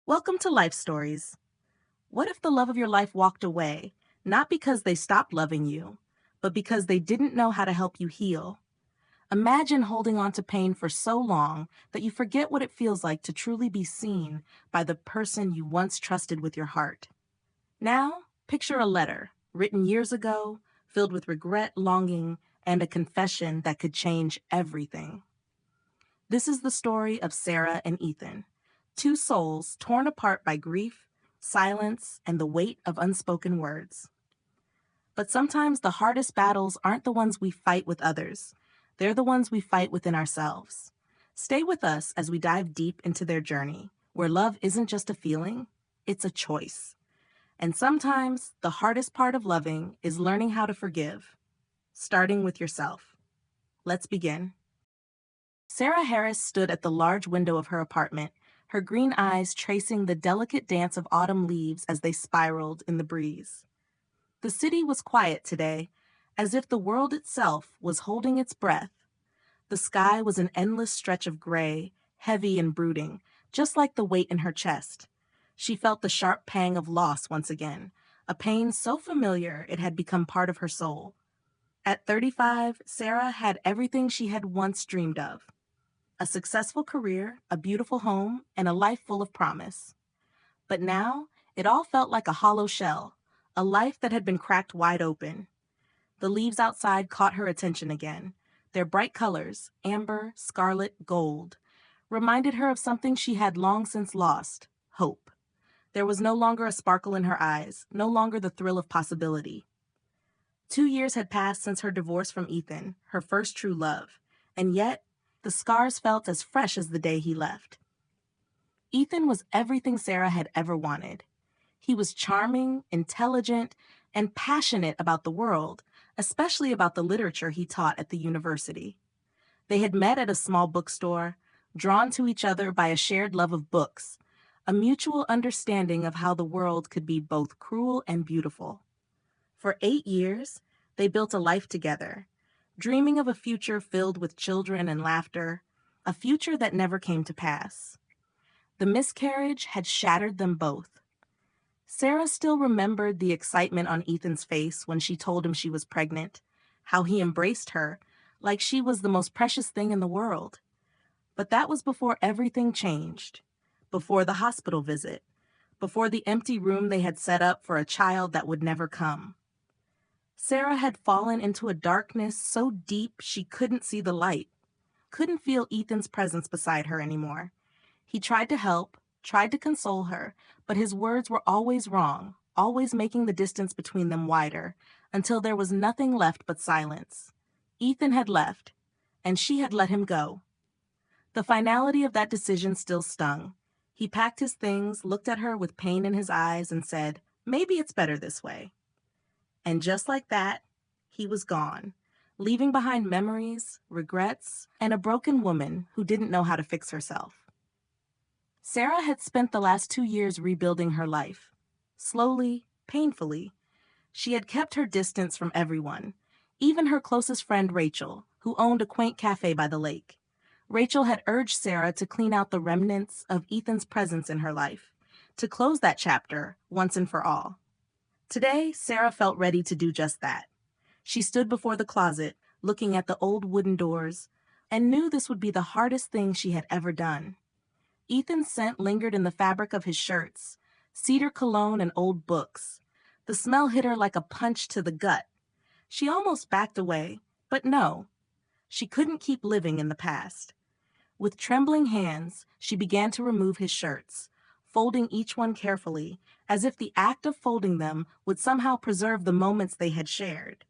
Welcome to Life Stories. What if the love of your life walked away, not because they stopped loving you, but because they didn't know how to help you heal? Imagine holding on to pain for so long that you forget what it feels like to truly be seen by the person you once trusted with your heart. Now, picture a letter written years ago, filled with regret, longing, and a confession that could change everything. This is the story of Sarah and Ethan, two souls torn apart by grief, silence, and the weight of unspoken words. But sometimes the hardest battles aren't the ones we fight with others, they're the ones we fight within ourselves. Stay with us as we dive deep into their journey, where love isn't just a feeling, it's a choice. And sometimes the hardest part of loving is learning how to forgive, starting with yourself. Let's begin. Sarah Harris stood at the large window of her apartment, her green eyes tracing the delicate dance of autumn leaves as they spiraled in the breeze. The city was quiet today, as if the world itself was holding its breath. The sky was an endless stretch of gray, heavy and brooding, just like the weight in her chest. She felt the sharp pang of loss once again, a pain so familiar it had become part of her soul. At 35, Sarah had everything she had once dreamed of: a successful career, a beautiful home, and a life full of promise. But now, it all felt like a hollow shell, a life that had been cracked wide open. The leaves outside caught her attention again. Their bright colors, amber, scarlet, gold, reminded her of something she had long since lost: hope. There was no longer a sparkle in her eyes, no longer the thrill of possibility. 2 years had passed since her divorce from Ethan, her first true love, and yet the scars felt as fresh as the day he left. Ethan was everything Sarah had ever wanted. He was charming, intelligent, and passionate about the world, especially about the literature he taught at the university. They had met at a small bookstore, drawn to each other by a shared love of books, a mutual understanding of how the world could be both cruel and beautiful. For 8 years, they built a life together, dreaming of a future filled with children and laughter, a future that never came to pass. The miscarriage had shattered them both. Sarah still remembered the excitement on Ethan's face when she told him she was pregnant, how he embraced her like she was the most precious thing in the world. But that was before everything changed, before the hospital visit, before the empty room they had set up for a child that would never come. Sarah had fallen into a darkness so deep she couldn't see the light, couldn't feel Ethan's presence beside her anymore. He tried to help, tried to console her, but his words were always wrong, always making the distance between them wider, until there was nothing left but silence. Ethan had left, and she had let him go. The finality of that decision still stung. He packed his things, looked at her with pain in his eyes, and said, "Maybe it's better this way." And just like that, he was gone, leaving behind memories, regrets, and a broken woman who didn't know how to fix herself. Sarah had spent the last 2 years rebuilding her life. Slowly, painfully, she had kept her distance from everyone, even her closest friend Rachel, who owned a quaint cafe by the lake. Rachel had urged Sarah to clean out the remnants of Ethan's presence in her life, to close that chapter once and for all. Today, Sarah felt ready to do just that. She stood before the closet, looking at the old wooden doors, and knew this would be the hardest thing she had ever done. Ethan's scent lingered in the fabric of his shirts, cedar cologne and old books. The smell hit her like a punch to the gut. She almost backed away, but no, she couldn't keep living in the past. With trembling hands, she began to remove his shirts, folding each one carefully, as if the act of folding them would somehow preserve the moments they had shared.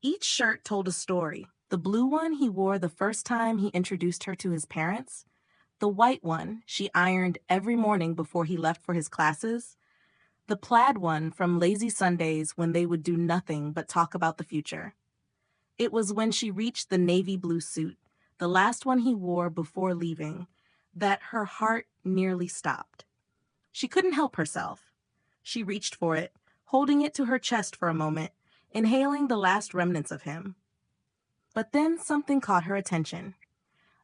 Each shirt told a story. The blue one he wore the first time he introduced her to his parents, the white one she ironed every morning before he left for his classes, the plaid one from lazy Sundays when they would do nothing but talk about the future. It was when she reached the navy blue suit, the last one he wore before leaving, that her heart nearly stopped. She couldn't help herself. She reached for it, holding it to her chest for a moment, inhaling the last remnants of him. But then something caught her attention.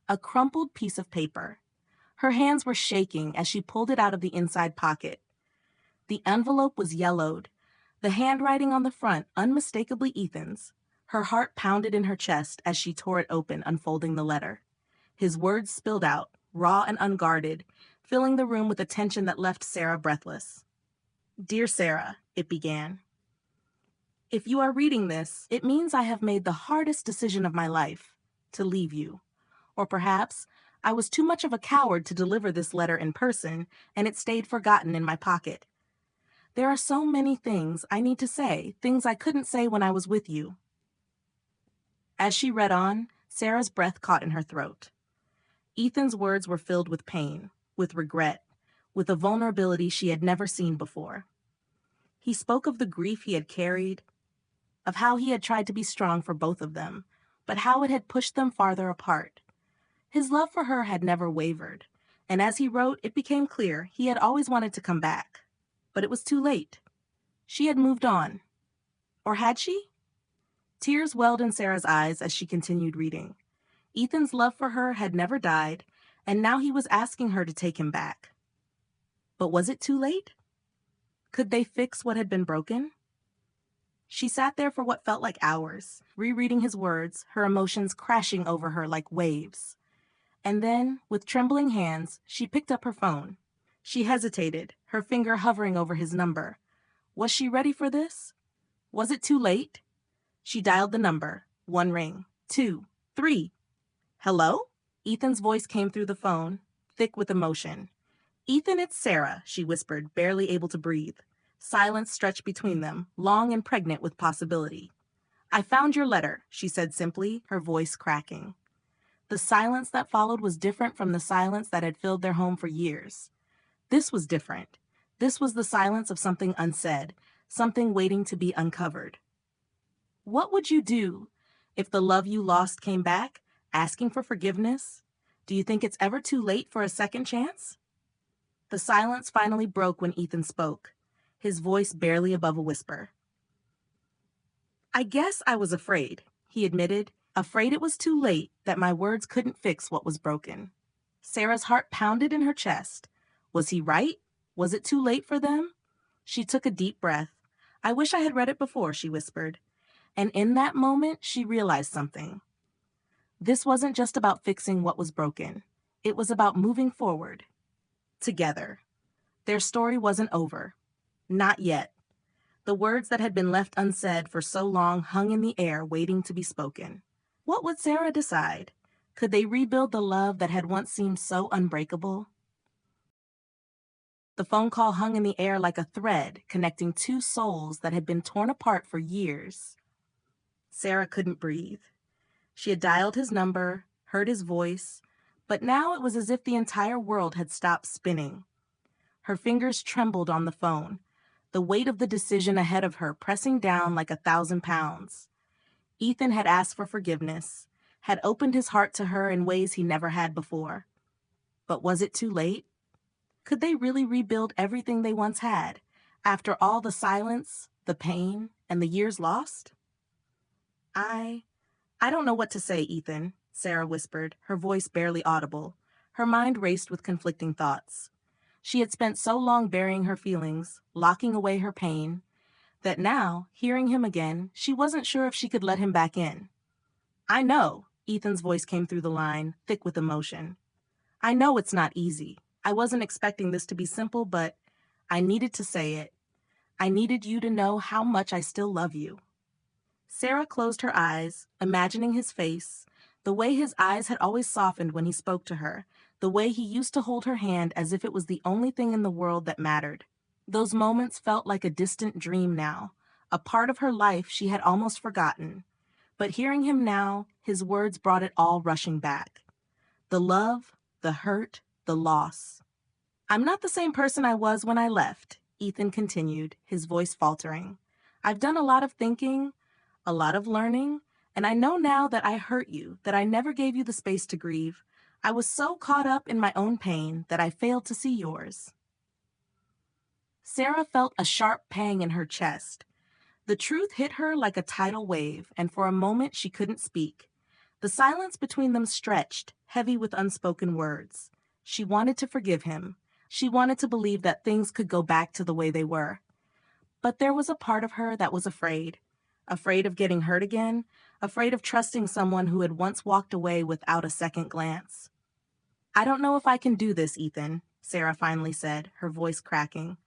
A crumpled piece of paper. Her hands were shaking as she pulled it out of the inside pocket. The envelope was yellowed, the handwriting on the front unmistakably Ethan's. Her heart pounded in her chest as she tore it open, unfolding the letter. His words spilled out, raw and unguarded, filling the room with a tension that left Sarah breathless. "Dear Sarah," it began. "If you are reading this, it means I have made the hardest decision of my life, to leave you. Or perhaps I was too much of a coward to deliver this letter in person, and it stayed forgotten in my pocket. There are so many things I need to say, things I couldn't say when I was with you." As she read on, Sarah's breath caught in her throat. Ethan's words were filled with pain, with regret, with a vulnerability she had never seen before. He spoke of the grief he had carried, of how he had tried to be strong for both of them, but how it had pushed them farther apart. His love for her had never wavered, and as he wrote, it became clear he had always wanted to come back. But it was too late. She had moved on. Or had she? Tears welled in Sarah's eyes as she continued reading. Ethan's love for her had never died, and now he was asking her to take him back. But was it too late? Could they fix what had been broken? She sat there for what felt like hours, rereading his words, her emotions crashing over her like waves. And then, with trembling hands, she picked up her phone. She hesitated, her finger hovering over his number. Was she ready for this? Was it too late? She dialed the number. 1 ring, 2, 3. "Hello?" Ethan's voice came through the phone, thick with emotion. "Ethan, it's Sarah," she whispered, barely able to breathe. Silence stretched between them, long and pregnant with possibility. "I found your letter," she said simply, her voice cracking. The silence that followed was different from the silence that had filled their home for years. This was different. This was the silence of something unsaid, something waiting to be uncovered. "What would you do if the love you lost came back, asking for forgiveness? Do you think it's ever too late for a second chance?" The silence finally broke when Ethan spoke, his voice barely above a whisper. "I guess I was afraid," he admitted, "afraid it was too late, that my words couldn't fix what was broken." Sarah's heart pounded in her chest. Was he right? Was it too late for them? She took a deep breath. "I wish I had read it before," she whispered. And in that moment, she realized something. This wasn't just about fixing what was broken. It was about moving forward. Together. Their story wasn't over. Not yet. The words that had been left unsaid for so long hung in the air, waiting to be spoken. What would Sarah decide? Could they rebuild the love that had once seemed so unbreakable? The phone call hung in the air like a thread connecting two souls that had been torn apart for years. Sarah couldn't breathe. She had dialed his number, heard his voice, but now it was as if the entire world had stopped spinning. Her fingers trembled on the phone, the weight of the decision ahead of her pressing down like 1,000 pounds. Ethan had asked for forgiveness, had opened his heart to her in ways he never had before. But was it too late? Could they really rebuild everything they once had, after all the silence, the pain, and the years lost? I don't know what to say, Ethan," Sarah whispered, her voice barely audible. Her mind raced with conflicting thoughts. She had spent so long burying her feelings, locking away her pain, that now, hearing him again, she wasn't sure if she could let him back in. "I know," Ethan's voice came through the line, thick with emotion. "I know it's not easy. I wasn't expecting this to be simple, but I needed to say it. I needed you to know how much I still love you." Sarah closed her eyes, imagining his face, the way his eyes had always softened when he spoke to her, the way he used to hold her hand as if it was the only thing in the world that mattered. Those moments felt like a distant dream now, a part of her life she had almost forgotten. But hearing him now, his words brought it all rushing back. The love, the hurt, the loss. "I'm not the same person I was when I left," Ethan continued, his voice faltering. "I've done a lot of thinking, a lot of learning, and I know now that I hurt you, that I never gave you the space to grieve. I was so caught up in my own pain that I failed to see yours." Sarah felt a sharp pang in her chest. The truth hit her like a tidal wave, and for a moment she couldn't speak. The silence between them stretched, heavy with unspoken words. She wanted to forgive him. She wanted to believe that things could go back to the way they were. But there was a part of her that was afraid. Afraid of getting hurt again, afraid of trusting someone who had once walked away without a second glance. "I don't know if I can do this, Ethan," Sarah finally said, her voice cracking.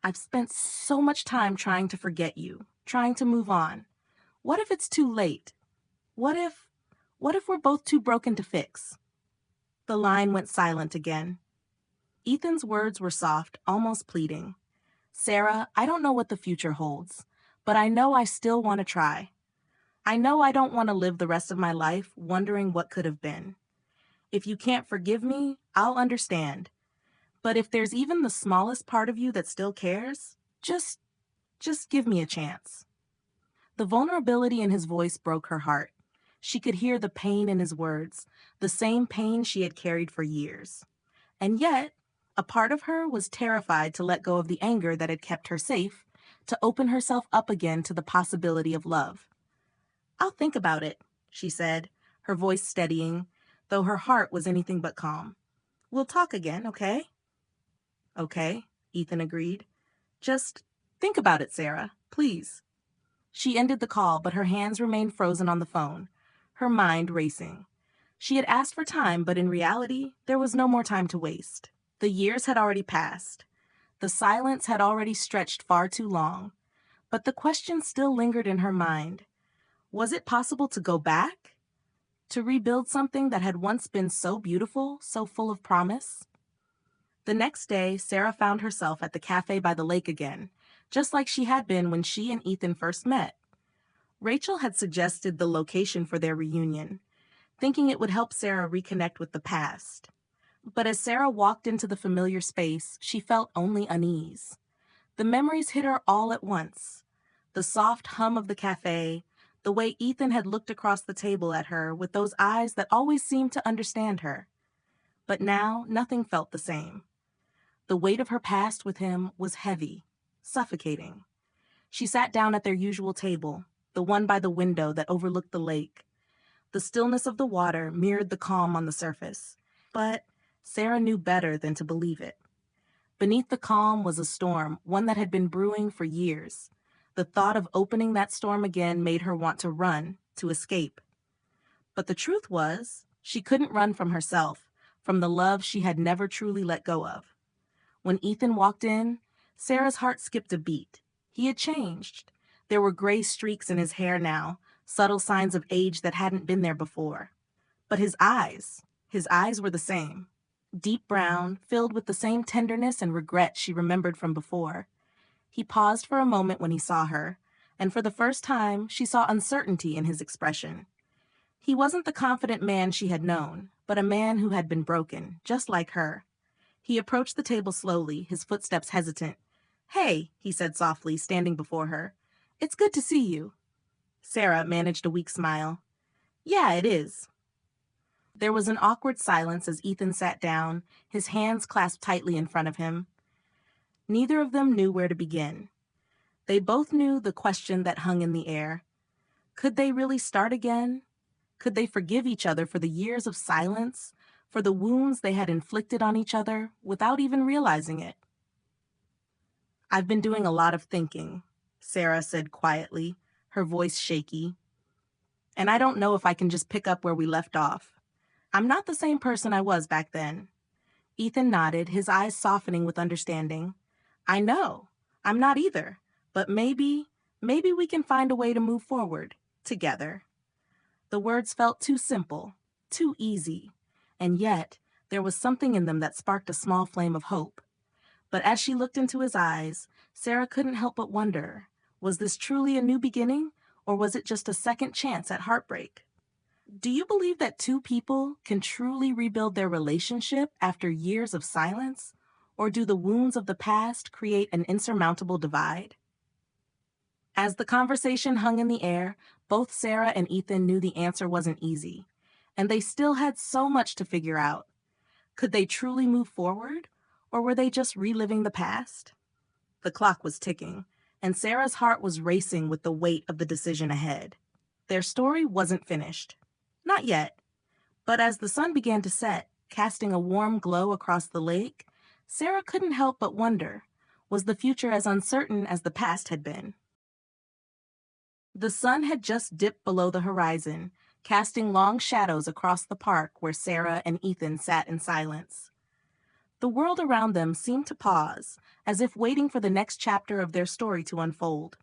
"I've spent so much time trying to forget you, trying to move on. What if it's too late? What if, what if we're both too broken to fix?" The line went silent again. Ethan's words were soft, almost pleading. "Sarah, I don't know what the future holds, but I know I still want to try. I know I don't want to live the rest of my life wondering what could have been. If you can't forgive me, I'll understand. But if there's even the smallest part of you that still cares, just give me a chance." The vulnerability in his voice broke her heart. She could hear the pain in his words, the same pain she had carried for years. And yet, a part of her was terrified to let go of the anger that had kept her safe, to open herself up again to the possibility of love. "I'll think about it," she said, her voice steadying, though her heart was anything but calm. "We'll talk again, okay?" "Okay," Ethan agreed. "Just think about it, Sarah, please." She ended the call, but her hands remained frozen on the phone, her mind racing. She had asked for time, but in reality, there was no more time to waste. The years had already passed. The silence had already stretched far too long. But the question still lingered in her mind. Was it possible to go back? To rebuild something that had once been so beautiful, so full of promise? The next day, Sarah found herself at the cafe by the lake again, just like she had been when she and Ethan first met. Rachel had suggested the location for their reunion, thinking it would help Sarah reconnect with the past. But as Sarah walked into the familiar space, she felt only unease. The memories hit her all at once. The soft hum of the cafe, the way Ethan had looked across the table at her with those eyes that always seemed to understand her. But now, nothing felt the same. The weight of her past with him was heavy, suffocating. She sat down at their usual table, the one by the window that overlooked the lake. The stillness of the water mirrored the calm on the surface, but Sarah knew better than to believe it. Beneath the calm was a storm, one that had been brewing for years. The thought of opening that storm again made her want to run, to escape. But the truth was, she couldn't run from herself, from the love she had never truly let go of. When Ethan walked in, Sarah's heart skipped a beat. He had changed. There were gray streaks in his hair now, subtle signs of age that hadn't been there before. But his eyes were the same. Deep brown, filled with the same tenderness and regret she remembered from before. He paused for a moment when he saw her, and for the first time, she saw uncertainty in his expression. He wasn't the confident man she had known, but a man who had been broken, just like her. He approached the table slowly, his footsteps hesitant. "Hey," he said softly, standing before her. "It's good to see you." Sarah managed a weak smile. "Yeah, it is." There was an awkward silence as Ethan sat down, his hands clasped tightly in front of him. Neither of them knew where to begin. They both knew the question that hung in the air. Could they really start again? Could they forgive each other for the years of silence, for the wounds they had inflicted on each other without even realizing it? "I've been doing a lot of thinking," Sarah said quietly, her voice shaky. "And I don't know if I can just pick up where we left off. I'm not the same person I was back then." Ethan nodded, his eyes softening with understanding. "I know. I'm not either. But maybe we can find a way to move forward, together." The words felt too simple, too easy, and yet there was something in them that sparked a small flame of hope. But as she looked into his eyes, Sarah couldn't help but wonder, was this truly a new beginning, or was it just a second chance at heartbreak? Do you believe that two people can truly rebuild their relationship after years of silence? Or do the wounds of the past create an insurmountable divide? As the conversation hung in the air, both Sarah and Ethan knew the answer wasn't easy, and they still had so much to figure out. Could they truly move forward, or were they just reliving the past? The clock was ticking, and Sarah's heart was racing with the weight of the decision ahead. Their story wasn't finished. Not yet. But as the sun began to set, casting a warm glow across the lake, Sarah couldn't help but wonder, was the future as uncertain as the past had been? The sun had just dipped below the horizon, casting long shadows across the park where Sarah and Ethan sat in silence. The world around them seemed to pause, as if waiting for the next chapter of their story to unfold.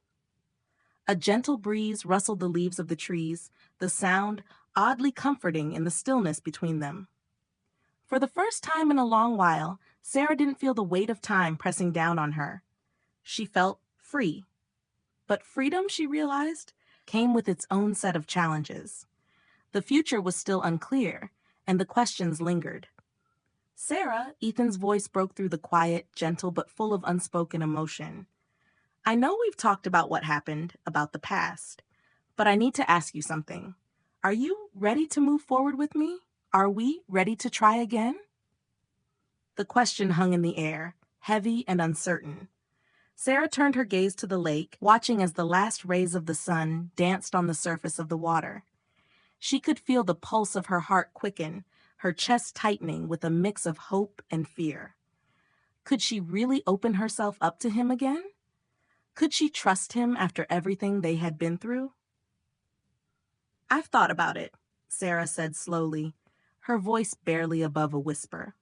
A gentle breeze rustled the leaves of the trees, the sound oddly comforting in the stillness between them. For the first time in a long while, Sarah didn't feel the weight of time pressing down on her. She felt free. But freedom, she realized, came with its own set of challenges. The future was still unclear, and the questions lingered. Sarah, Ethan's voice broke through the quiet, gentle, but full of unspoken emotion. I know we've talked about what happened, about the past, but I need to ask you something. Are you ready to move forward with me? Are we ready to try again? The question hung in the air, heavy and uncertain. Sarah turned her gaze to the lake, watching as the last rays of the sun danced on the surface of the water. She could feel the pulse of her heart quicken, her chest tightening with a mix of hope and fear. Could she really open herself up to him again? Could she trust him after everything they had been through? I've thought about it, Sarah said slowly, her voice barely above a whisper.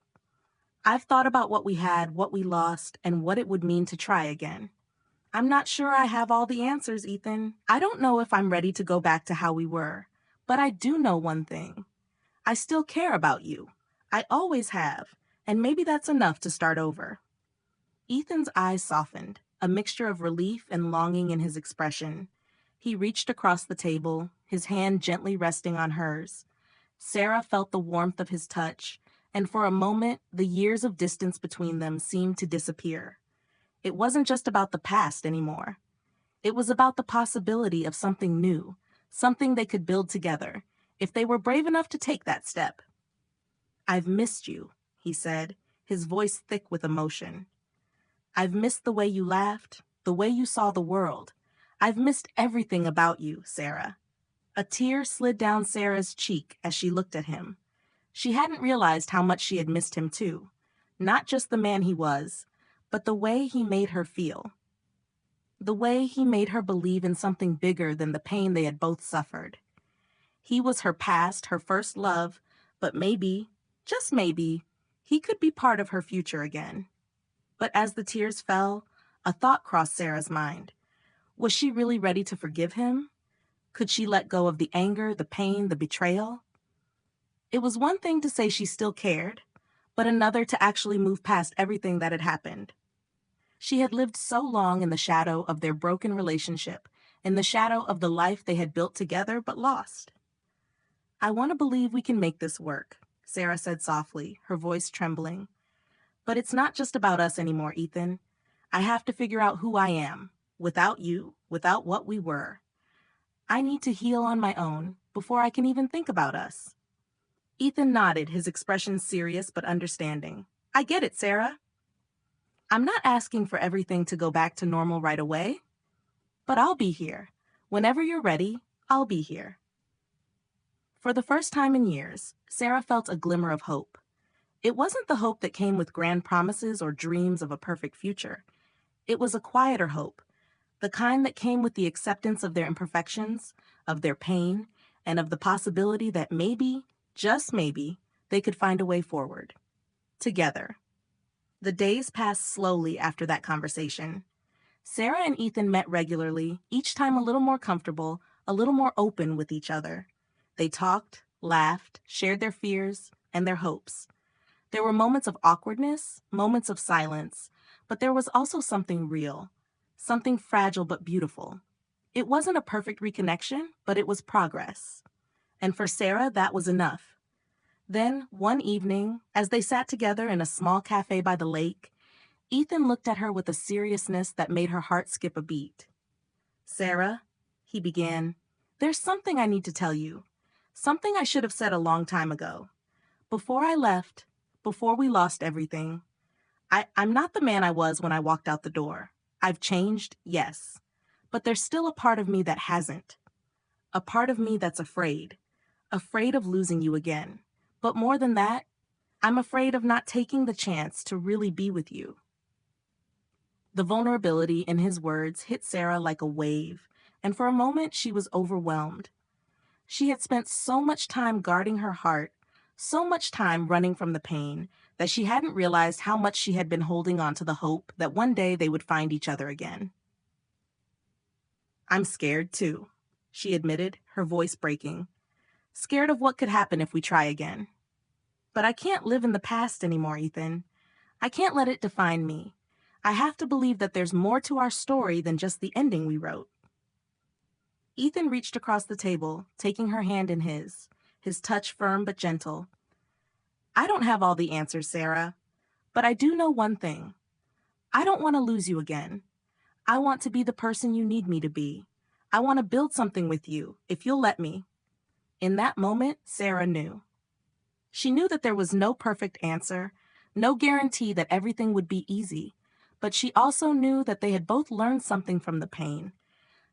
I've thought about what we had, what we lost, and what it would mean to try again. I'm not sure I have all the answers, Ethan. I don't know if I'm ready to go back to how we were, but I do know one thing. I still care about you. I always have, and maybe that's enough to start over. Ethan's eyes softened, a mixture of relief and longing in his expression. He reached across the table, his hand gently resting on hers. Sarah felt the warmth of his touch, and for a moment, the years of distance between them seemed to disappear. It wasn't just about the past anymore. It was about the possibility of something new, something they could build together, if they were brave enough to take that step. I've missed you, he said, his voice thick with emotion. I've missed the way you laughed, the way you saw the world. I've missed everything about you, Sarah. A tear slid down Sarah's cheek as she looked at him. She hadn't realized how much she had missed him too. Not just the man he was, but the way he made her feel. The way he made her believe in something bigger than the pain they had both suffered. He was her past, her first love, but maybe, just maybe, he could be part of her future again. But as the tears fell, a thought crossed Sarah's mind. Was she really ready to forgive him? Could she let go of the anger, the pain, the betrayal? It was one thing to say she still cared, but another to actually move past everything that had happened. She had lived so long in the shadow of their broken relationship, in the shadow of the life they had built together but lost. I want to believe we can make this work, Sarah said softly, her voice trembling. But it's not just about us anymore, Ethan. I have to figure out who I am, without you, without what we were. I need to heal on my own before I can even think about us. Ethan nodded, his expression serious but understanding. I get it, Sarah. I'm not asking for everything to go back to normal right away, but I'll be here. Whenever you're ready, I'll be here. For the first time in years, Sarah felt a glimmer of hope. It wasn't the hope that came with grand promises or dreams of a perfect future. It was a quieter hope, the kind that came with the acceptance of their imperfections, of their pain, and of the possibility that maybe, just maybe, they could find a way forward. Together. The days passed slowly after that conversation. Sarah and Ethan met regularly, each time a little more comfortable, a little more open with each other. They talked, laughed, shared their fears and their hopes. There were moments of awkwardness, moments of silence, but there was also something real, something fragile but beautiful. It wasn't a perfect reconnection, but it was progress. And for Sarah, that was enough. Then, one evening, as they sat together in a small cafe by the lake, Ethan looked at her with a seriousness that made her heart skip a beat. Sarah, he began, there's something I need to tell you. Something I should have said a long time ago. Before I left, before we lost everything, I'm not the man I was when I walked out the door. I've changed, yes. But there's still a part of me that hasn't. A part of me that's afraid. Afraid of losing you again. But more than that, I'm afraid of not taking the chance to really be with you. The vulnerability in his words hit Sarah like a wave, and for a moment she was overwhelmed. She had spent so much time guarding her heart, so much time running from the pain, that she hadn't realized how much she had been holding on to the hope that one day they would find each other again. I'm scared too, she admitted, her voice breaking. Scared of what could happen if we try again. But I can't live in the past anymore, Ethan. I can't let it define me. I have to believe that there's more to our story than just the ending we wrote. Ethan reached across the table, taking her hand in his touch firm but gentle. I don't have all the answers, Sarah, but I do know one thing. I don't want to lose you again. I want to be the person you need me to be. I want to build something with you, if you'll let me. In that moment, Sarah knew. She knew that there was no perfect answer, no guarantee that everything would be easy, but she also knew that they had both learned something from the pain,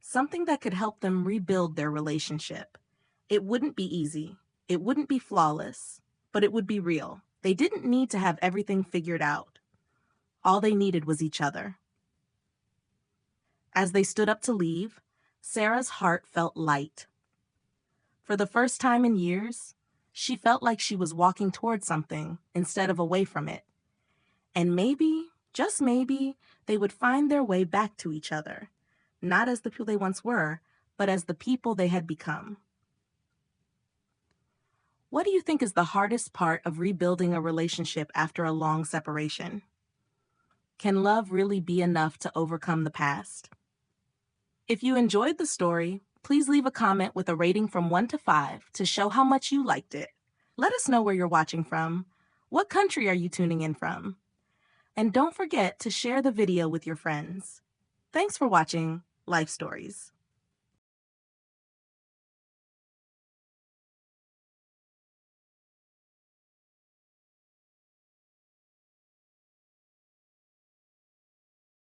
something that could help them rebuild their relationship. It wouldn't be easy. It wouldn't be flawless, but it would be real. They didn't need to have everything figured out. All they needed was each other. As they stood up to leave, Sarah's heart felt light. For the first time in years, she felt like she was walking toward something instead of away from it. And maybe, just maybe, they would find their way back to each other, not as the people they once were, but as the people they had become. What do you think is the hardest part of rebuilding a relationship after a long separation? Can love really be enough to overcome the past? If you enjoyed the story, please leave a comment with a rating from 1 to 5 to show how much you liked it. Let us know where you're watching from. What country are you tuning in from? And don't forget to share the video with your friends. Thanks for watching Life Stories.